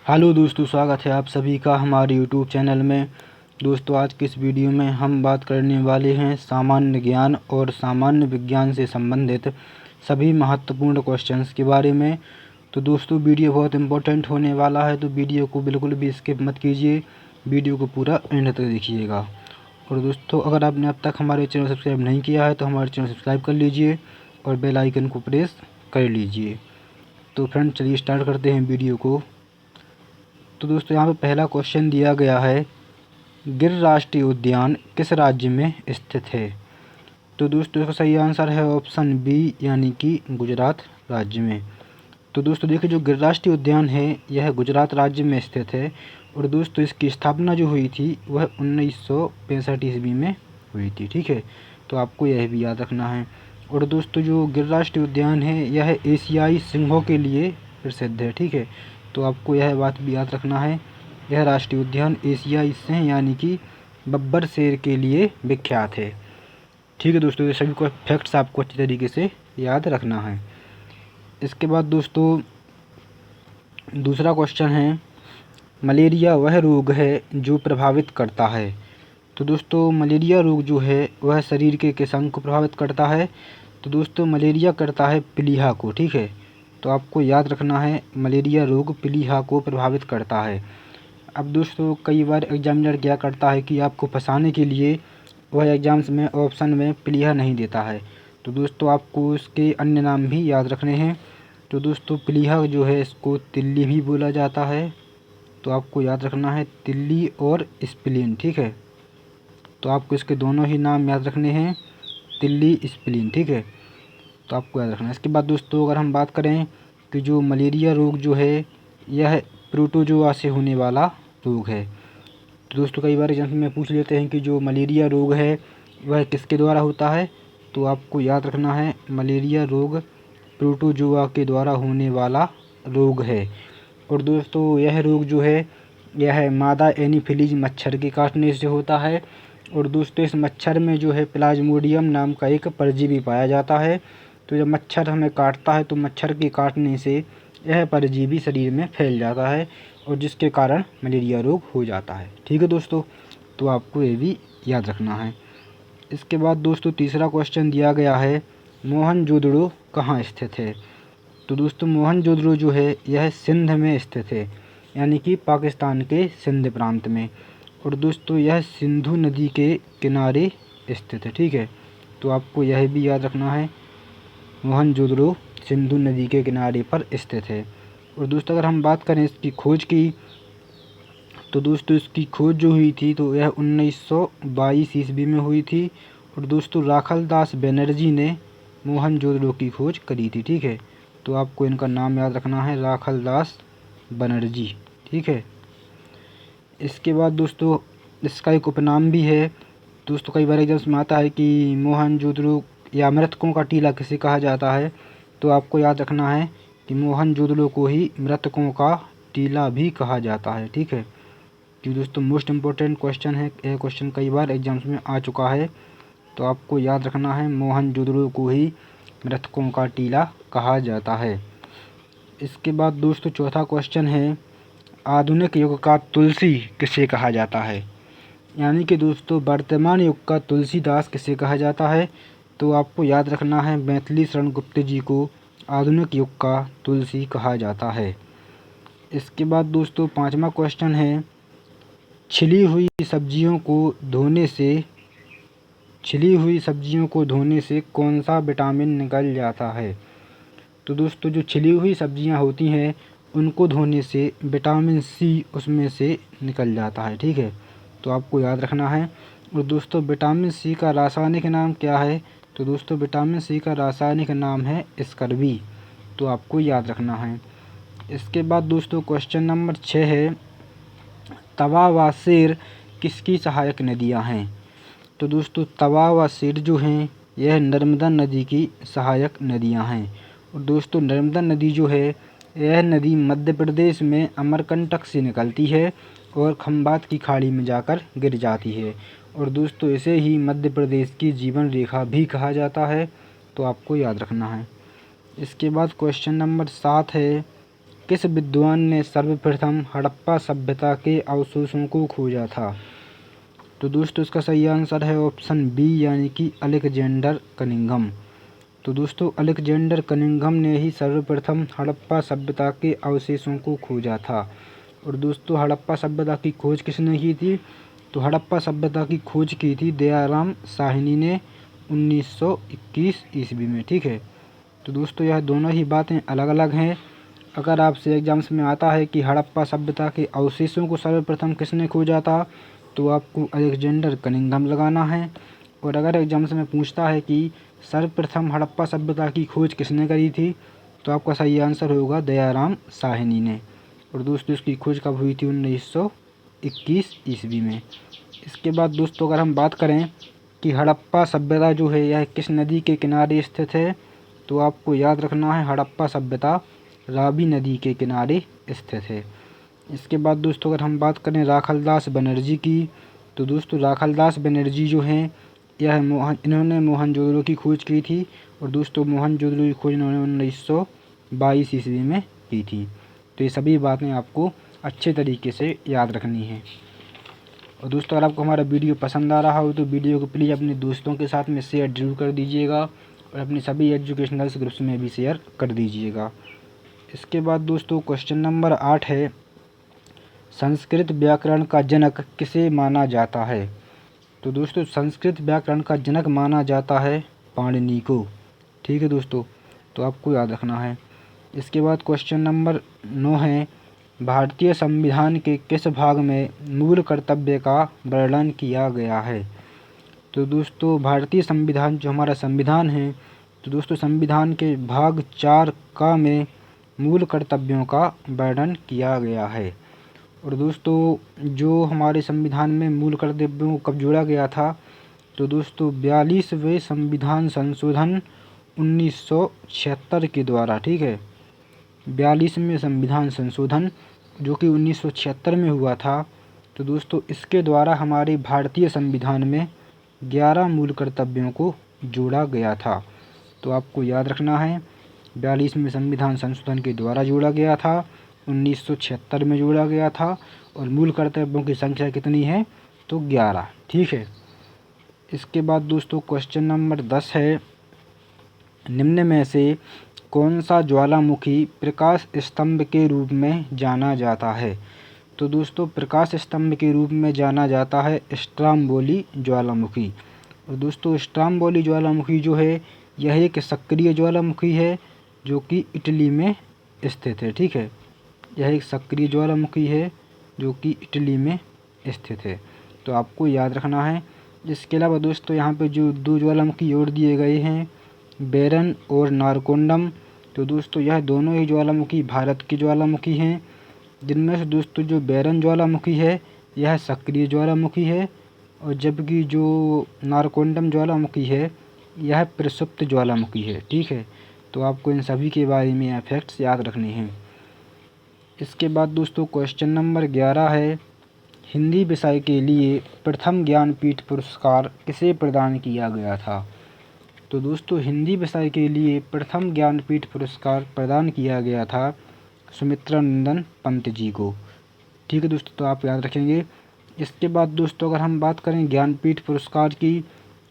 Hello दोस्तों, स्वागत है आप सभी का हमारे यूट्यूब चैनल में। दोस्तों, आज की इस वीडियो में हम बात करने वाले हैं सामान्य ज्ञान और सामान्य विज्ञान से संबंधित सभी महत्वपूर्ण क्वेश्चंस के बारे में। तो दोस्तों, वीडियो बहुत इम्पोर्टेंट होने वाला है, तो वीडियो को बिल्कुल भी स्किप मत कीजिए, वीडियो को पूरा एंड तक देखिएगा। और दोस्तों, अगर आपने अब तक हमारे चैनल सब्सक्राइब नहीं किया है तो हमारे चैनल सब्सक्राइब कर लीजिए और बेल आइकन को प्रेस कर लीजिए। तो फ्रेंड, चलिए स्टार्ट करते हैं वीडियो को। तो दोस्तों, यहाँ पे पहला क्वेश्चन दिया गया है, गिर राष्ट्रीय उद्यान किस राज्य में स्थित है। तो दोस्तों, इसका सही आंसर है ऑप्शन बी, यानी कि गुजरात राज्य में। तो दोस्तों देखिए, जो गिर राष्ट्रीय उद्यान है यह गुजरात राज्य में स्थित है। और दोस्तों, इसकी स्थापना जो हुई थी वह 1965 ईस्वी में हुई थी। ठीक है, तो आपको यह भी याद रखना है। और दोस्तों, जो गिर राष्ट्रीय उद्यान है यह एशियाई सिंहों के लिए प्रसिद्ध है। ठीक है, तो आपको यह बात भी याद रखना है, यह राष्ट्रीय उद्यान एशियाई सिंह यानी कि बब्बर शेर के लिए विख्यात है। ठीक है दोस्तों, ये सभी को फैक्ट्स आपको अच्छी तरीके से याद रखना है। इसके बाद दोस्तों, दूसरा क्वेश्चन है, मलेरिया वह रोग है जो प्रभावित करता है। तो दोस्तों, मलेरिया रोग जो है वह शरीर के किस अंग को प्रभावित करता है। तो दोस्तों, मलेरिया करता है प्लीहा को। ठीक है, तो आपको याद रखना है, मलेरिया रोग प्लीहा को प्रभावित करता है। अब दोस्तों, कई बार एग्जामिनर क्या करता है कि आपको फंसाने के लिए वह एग्जाम्स में ऑप्शन में प्लीहा नहीं देता है। तो दोस्तों, आपको उसके अन्य नाम भी याद रखने हैं। तो दोस्तों, प्लीहा जो है इसको तिल्ली भी बोला जाता है। तो आपको याद रखना है तिल्ली और स्प्लीन। ठीक है, तो आपको इसके दोनों ही नाम याद रखने हैं, तिल्ली स्प्लीन। ठीक है, तो आपको याद रखना है। इसके बाद दोस्तों, अगर हम बात करें कि जो मलेरिया रोग जो है यह प्रोटोजोआ से होने वाला रोग है। तो दोस्तों, कई बार एग्जाम में पूछ लेते हैं कि जो मलेरिया रोग है वह किसके द्वारा होता है। तो आपको याद रखना है, मलेरिया रोग प्रोटोजोआ के द्वारा होने वाला रोग है। और दोस्तों, यह रोग जो है यह मादा एनीफिलीज मच्छर के काटने से होता है। और दोस्तों, इस मच्छर में जो है प्लाज्मोडियम नाम का एक परजीवी पाया जाता है। तो जब मच्छर हमें काटता है तो मच्छर के काटने से यह परजीवी शरीर में फैल जाता है और जिसके कारण मलेरिया रोग हो जाता है। ठीक है दोस्तों, तो आपको ये भी याद रखना है। इसके बाद दोस्तों, तीसरा क्वेश्चन दिया गया है, मोहनजोदड़ो कहाँ स्थित है। तो दोस्तों, मोहनजोदड़ो जो है यह सिंध में स्थित है, यानी कि पाकिस्तान के सिंध प्रांत में। और दोस्तों, यह सिंधु नदी के किनारे स्थित है। ठीक है, तो आपको यह भी याद रखना है, मोहनजोदड़ो सिंधु नदी के किनारे पर स्थित है। और दोस्तों, अगर हम बात करें इसकी खोज की, तो दोस्तों इसकी खोज जो हुई थी तो यह 1922 ईस्वी में हुई थी। और दोस्तों, राखलदास बनर्जी ने मोहनजोदड़ो की खोज करी थी। ठीक है, तो आपको इनका नाम याद रखना है, राखलदास बनर्जी। ठीक है, इसके बाद दोस्तों, इसका एक उपनाम भी है। दोस्तों, कई बार एग्जाम्स में आता है कि मोहनजोदड़ो या मृतकों का टीला किसे कहा जाता है। तो आपको याद रखना है कि मोहनजोदड़ो को ही मृतकों का टीला भी कहा जाता है। ठीक है, कि दोस्तों मोस्ट इम्पोर्टेंट क्वेश्चन है, यह क्वेश्चन कई बार एग्जाम्स में आ चुका है। तो आपको याद रखना है, मोहनजोदड़ो को ही मृतकों का टीला कहा जाता है। इसके बाद दोस्तों, चौथा क्वेश्चन है, आधुनिक युग का तुलसी किसे कहा जाता है। यानी कि दोस्तों, वर्तमान युग का तुलसीदास किसे कहा जाता है। तो आपको याद रखना है, मैथिली शरण गुप्त जी को आधुनिक युग का तुलसी कहा जाता है। इसके बाद दोस्तों, पाँचवा क्वेश्चन है, छिली हुई सब्जियों को धोने से कौन सा विटामिन निकल जाता है। तो दोस्तों, जो छिली हुई सब्जियां होती हैं उनको धोने से विटामिन सी उसमें से निकल जाता है। ठीक है, तो आपको याद रखना है। और दोस्तों, विटामिन सी का रासायनिक नाम क्या है। तो दोस्तों, विटामिन सी का रासायनिक नाम है स्कर्बी। तो आपको याद रखना है। इसके बाद दोस्तों, क्वेश्चन नंबर 6 है, तवा व सेर किसकी सहायक नदियां हैं। तो दोस्तों, तवा व सेर जो हैं यह नर्मदा नदी की सहायक नदियां हैं। और दोस्तों, नर्मदा नदी जो है यह नदी मध्य प्रदेश में अमरकंटक से निकलती है और खंबात की खाड़ी में जाकर गिर जाती है। और दोस्तों, इसे ही मध्य प्रदेश की जीवन रेखा भी कहा जाता है। तो आपको याद रखना है। इसके बाद क्वेश्चन नंबर 7 है, किस विद्वान ने सर्वप्रथम हड़प्पा सभ्यता के अवशेषों को खोजा था? तो दोस्तों इसका सही आंसर है ऑप्शन बी यानी कि अलेक्जेंडर कनिंघम। तो दोस्तों अलेक्जेंडर कनिंघम ने ही सर्वप्रथम हड़प्पा सभ्यता के अवशेषों को खोजा था। और दोस्तों हड़प्पा सभ्यता की खोज किसने की थी? तो हड़प्पा सभ्यता की खोज की थी दयाराम साहनी ने 1921 ईस्वी में। ठीक है, तो दोस्तों यह दोनों ही बातें अलग अलग हैं। अगर आपसे एग्जाम्स में आता है कि हड़प्पा सभ्यता के अवशेषों को सर्वप्रथम किसने खोजा था, तो आपको अलेक्जेंडर कनिंघम लगाना है। और अगर एग्जाम्स में पूछता है कि सर्वप्रथम हड़प्पा सभ्यता की खोज किसने करी थी, तो आपका सही आंसर होगा दयाराम साहनी ने। और दोस्तों इसकी खोज कब हुई थी? 1921 ईस्वी में। इसके बाद दोस्तों अगर हम बात करें कि हड़प्पा सभ्यता जो है यह किस नदी के किनारे स्थित है, तो आपको याद रखना है हड़प्पा सभ्यता रावी नदी के किनारे स्थित है। इसके बाद दोस्तों अगर हम बात करें राखालदास बनर्जी की, तो दोस्तों राखालदास बनर्जी जो हैं यह इन्होंने मोहनजोदड़ो की खोज की थी। और दोस्तों मोहनजोदड़ो की खोज इन्होंने 1922 ईस्वी में की थी। तो ये सभी बातें आपको अच्छे तरीके से याद रखनी है। और दोस्तों अगर आपको हमारा वीडियो पसंद आ रहा हो तो वीडियो को प्लीज़ अपने दोस्तों के साथ में शेयर जरूर कर दीजिएगा और अपने सभी एजुकेशनल ग्रुप्स में भी शेयर कर दीजिएगा। इसके बाद दोस्तों क्वेश्चन नंबर 8 है, संस्कृत व्याकरण का जनक किसे माना जाता है? तो दोस्तों संस्कृत व्याकरण का जनक माना जाता है पाणिनि को। ठीक है दोस्तों, तो आपको याद रखना है। इसके बाद क्वेश्चन नंबर 9 है, भारतीय संविधान के किस भाग में मूल कर्तव्य का वर्णन किया गया है? तो दोस्तों भारतीय संविधान जो हमारा संविधान है, तो दोस्तों संविधान के भाग 4 का में मूल कर्तव्यों का वर्णन किया गया है। और दोस्तों जो हमारे संविधान में मूल कर्तव्यों को कब जोड़ा गया था, तो दोस्तों 42वें संविधान संशोधन 1976 के द्वारा। ठीक है, 42वें संविधान संशोधन जो कि 1976 में हुआ था। तो दोस्तों इसके द्वारा हमारे भारतीय संविधान में 11 मूल कर्तव्यों को जोड़ा गया था। तो आपको याद रखना है 42वें संविधान संशोधन के द्वारा जोड़ा गया था, 1976 में जोड़ा गया था। और मूल कर्तव्यों की संख्या कितनी है? तो 11। ठीक है, इसके बाद दोस्तों क्वेश्चन नंबर 10 है, निम्न में से कौन सा ज्वालामुखी प्रकाश स्तंभ के रूप में जाना जाता है? तो दोस्तों प्रकाश स्तंभ के रूप में जाना जाता है स्ट्रोम्बोली ज्वालामुखी। और दोस्तों स्ट्रोम्बोली ज्वालामुखी जो है यह एक सक्रिय ज्वालामुखी है जो कि इटली में स्थित है। ठीक है, यह एक सक्रिय ज्वालामुखी है जो कि इटली में स्थित है। तो आपको याद रखना है। इसके अलावा दोस्तों यहाँ पे जो 2 ज्वालामुखी और दिए गए हैं, बेरन और नारकोंडम, तो दोस्तों यह दोनों ही ज्वालामुखी भारत के ज्वालामुखी हैं, जिनमें से दोस्तों जो बेरन ज्वालामुखी है यह सक्रिय ज्वालामुखी है और जबकि जो नारकोंडम ज्वालामुखी है यह प्रसुप्त ज्वालामुखी है। ठीक है, तो आपको इन सभी के बारे में यह फैक्ट्स याद रखने हैं। इसके बाद दोस्तों क्वेश्चन नंबर 11 है, हिंदी विषय के लिए प्रथम ज्ञानपीठ पुरस्कार किसे प्रदान किया गया था? तो दोस्तों हिंदी विषय के लिए प्रथम ज्ञानपीठ पुरस्कार प्रदान किया गया था सुमित्रा नंदन पंत जी को। ठीक है दोस्तों, तो आप याद रखेंगे। इसके बाद दोस्तों अगर हम बात करें ज्ञानपीठ पुरस्कार की,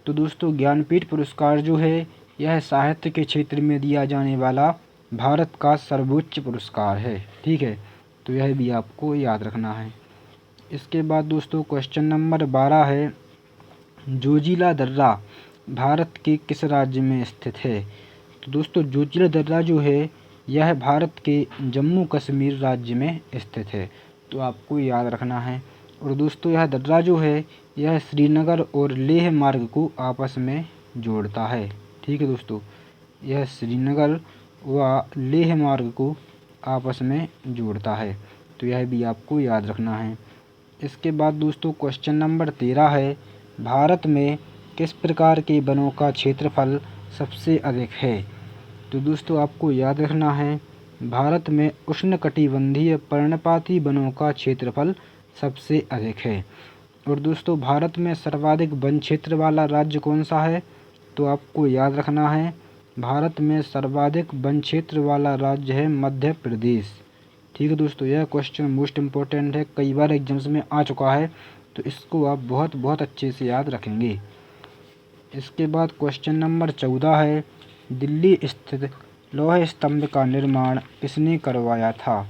तो दोस्तों ज्ञानपीठ पुरस्कार जो है यह साहित्य के क्षेत्र में दिया जाने वाला भारत का सर्वोच्च पुरस्कार है। ठीक है, तो यह भी आपको याद रखना है। इसके बाद दोस्तों क्वेश्चन नंबर 12 है, जोजिला दर्रा भारत के किस राज्य में स्थित है? तो दोस्तों जोजिला दर्रा जो है यह भारत के जम्मू कश्मीर राज्य में स्थित है। तो आपको याद रखना है। और दोस्तों यह दर्रा जो है यह श्रीनगर और लेह मार्ग को आपस में जोड़ता है। ठीक है दोस्तों, यह श्रीनगर व लेह मार्ग को आपस में जोड़ता है। तो यह भी आपको याद रखना है। इसके बाद दोस्तों क्वेश्चन नंबर 13 है, भारत में किस प्रकार के वनों का क्षेत्रफल सबसे अधिक है? तो दोस्तों आपको याद रखना है भारत में उष्णकटिबंधीय पर्णपाती वनों का क्षेत्रफल सबसे अधिक है। और दोस्तों भारत में सर्वाधिक वन क्षेत्र वाला राज्य कौन सा है? तो आपको याद रखना है भारत में सर्वाधिक वन क्षेत्र वाला राज्य है मध्य प्रदेश। ठीक है दोस्तों, यह क्वेश्चन मोस्ट इम्पोर्टेंट है, कई बार एग्जाम्स में आ चुका है, तो इसको आप बहुत बहुत अच्छे से याद रखेंगे। इसके बाद क्वेश्चन नंबर 14 है, दिल्ली स्थित लौह स्तंभ का निर्माण किसने करवाया था?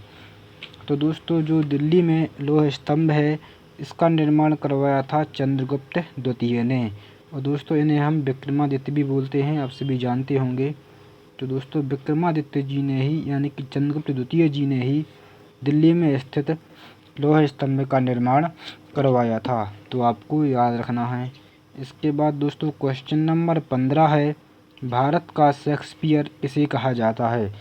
तो दोस्तों जो दिल्ली में लौह स्तंभ है, इसका निर्माण करवाया था चंद्रगुप्त द्वितीय ने। और दोस्तों इन्हें हम विक्रमादित्य भी बोलते हैं, आप सभी जानते होंगे। तो दोस्तों विक्रमादित्य जी ने ही, यानी कि चंद्रगुप्त द्वितीय जी ने ही दिल्ली में स्थित लौह स्तंभ का निर्माण करवाया था, तो आपको याद रखना है। इसके बाद दोस्तों क्वेश्चन नंबर 15 है, भारत का शेक्सपियर किसे कहा जाता है?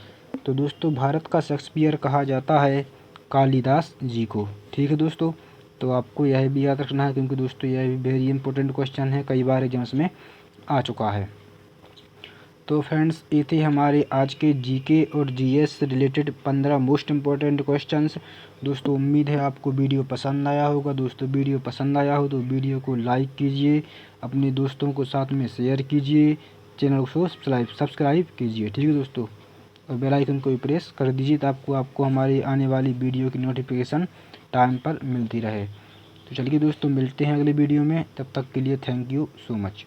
तो दोस्तों भारत का शेक्सपियर कहा जाता है कालिदास जी को। ठीक है दोस्तों, तो आपको यह भी याद रखना है, क्योंकि दोस्तों यह भी वेरी इंपॉर्टेंट क्वेश्चन है, कई बार एग्जाम्स में आ चुका है। तो फ्रेंड्स ये थे हमारे आज के जीके और जीएस से रिलेटेड 15 मोस्ट इम्पॉर्टेंट क्वेश्चंस। दोस्तों उम्मीद है आपको वीडियो पसंद आया होगा। दोस्तों वीडियो पसंद आया हो तो वीडियो को लाइक कीजिए, अपने दोस्तों को साथ में शेयर कीजिए, चैनल को सब्सक्राइब कीजिए। ठीक है दोस्तों, और बेल आइकन को भी प्रेस कर दीजिए ताकि आपको हमारी आने वाली वीडियो की नोटिफिकेशन टाइम पर मिलती रहे। तो चलिए दोस्तों मिलते हैं अगले वीडियो में, तब तक के लिए थैंक यू सो मच।